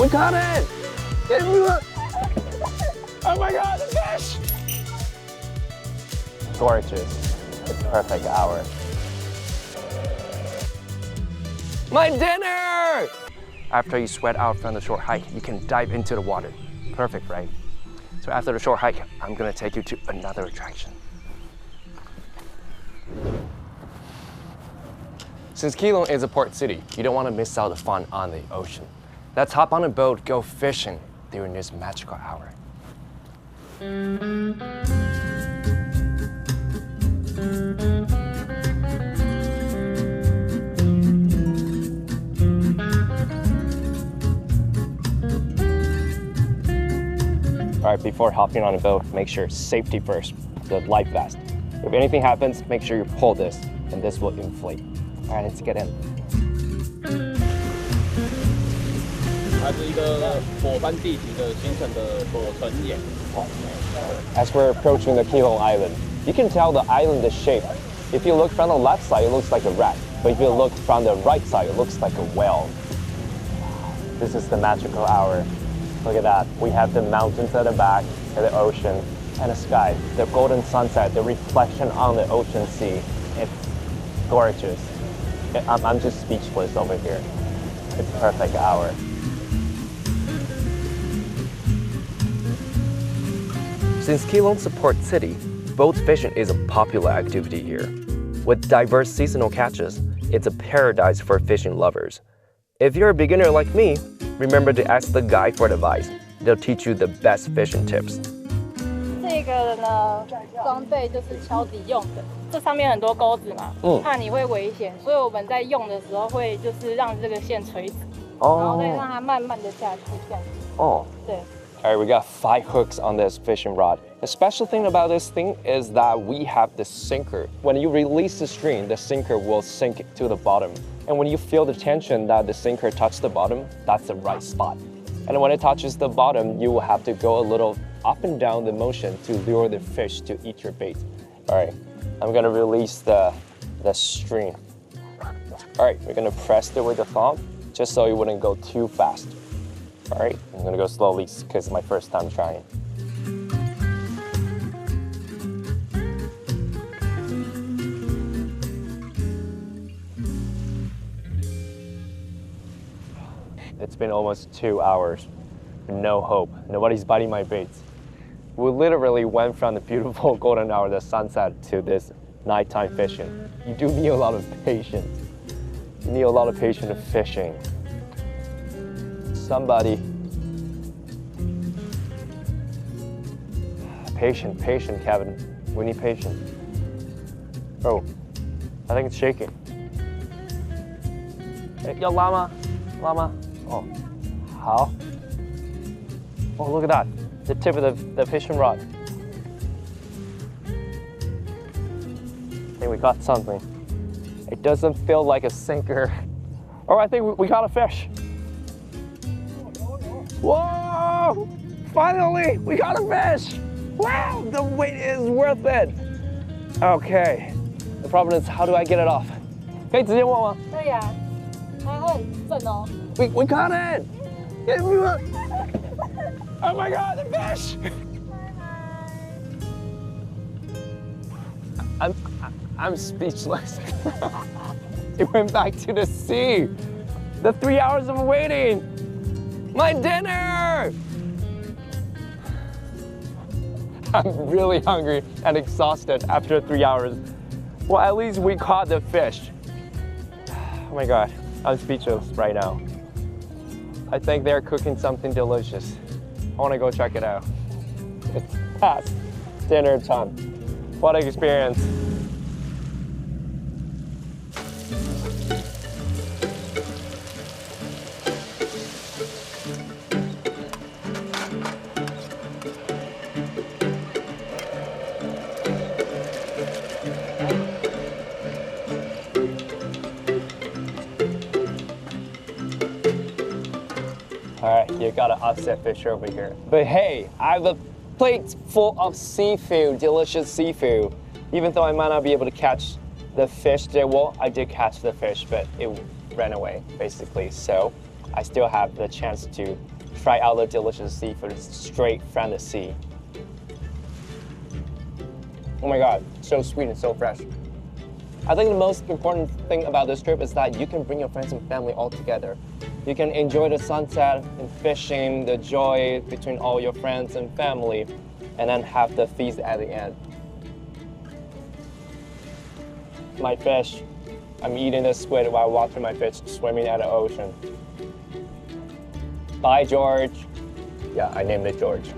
We caught it! Oh my God, the fish! Gorgeous. It's perfect hour. My dinner! After you sweat out from the short hike, you can dive into the water. Perfect, right? So after the short hike, I'm gonna take you to another attraction. Since Keelung is a port city, you don't want to miss out the fun on the ocean. Let's hop on a boat, go fishing during this magical hour. All right, before hopping on a boat, make sure safety first, the life vest. If anything happens, make sure you pull this, and this will inflate. All right, let's get in. As we're approaching the Keelung Island, you can tell the island is shaped. If you look from the left side, it looks like a rat. But if you look from the right side, it looks like a whale. This is the magical hour. Look at that. We have the mountains at the back, and the ocean, and the sky. The golden sunset, the reflection on the ocean sea. It's gorgeous. I'm just speechless over here. It's a perfect hour. Since Keelung's a port city, boat fishing is a popular activity here. With diverse seasonal catches, it's a paradise for fishing lovers. If you're a beginner like me, remember to ask the guide for advice. They'll teach you the best fishing tips. 这个呢，装备就是敲底用的，这上面很多钩子嘛，怕你会危险，所以我们在用的时候会就是让这个线垂直，然后再让它慢慢的下去这样。哦，对。All right, we got 5 hooks on this fishing rod. The special thing about this thing is that we have the sinker. When you release the string, the sinker will sink to the bottom. And when you feel the tension that the sinker touches the bottom, that's the right spot. And when it touches the bottom, you will have to go a little up and down the motion to lure the fish to eat your bait. All right, I'm gonna release the string. All right, we're gonna press it with the thumb just so it wouldn't go too fast. All right, I'm gonna go slowly because it's my first time trying. It's been almost 2 hours. No hope. Nobody's biting my baits. We literally went from the beautiful golden hour, the sunset, to this nighttime fishing. You do need a lot of patience. You need a lot of patience of fishing. Somebody. Patient, Kevin. We need patience. Oh, I think it's shaking. Hey, yo, llama. Oh, how? Oh, look at that. The tip of the fishing rod. I think we got something. It doesn't feel like a sinker. Oh, I think we got a fish. Whoa! Finally, we got a fish! Wow, the wait is worth it. Okay. The problem is, how do I get it off? 可以直接握吗？可以啊，它会很正哦。We caught it! Oh my God, the fish! I'm speechless. It went back to the sea. The 3 hours of waiting. My dinner! I'm really hungry and exhausted after 3 hours. Well, at least we caught the fish. Oh my God, I'm speechless right now. I think they're cooking something delicious. I want to go check it out. It's past dinner time. What an experience. All right, you got an offset fish over here. But hey, I have a plate full of seafood, delicious seafood. Even though I might not be able to catch the fish there, well, I did catch the fish, but it ran away, basically. So I still have the chance to try out the delicious seafood straight from the sea. Oh my god, so sweet and so fresh. I think the most important thing about this trip is that you can bring your friends and family all together. You can enjoy the sunset and fishing, the joy between all your friends and family, and then have the feast at the end. My fish. I'm eating the squid while watching my fish swimming at the ocean. Bye, George. Yeah, I named it George.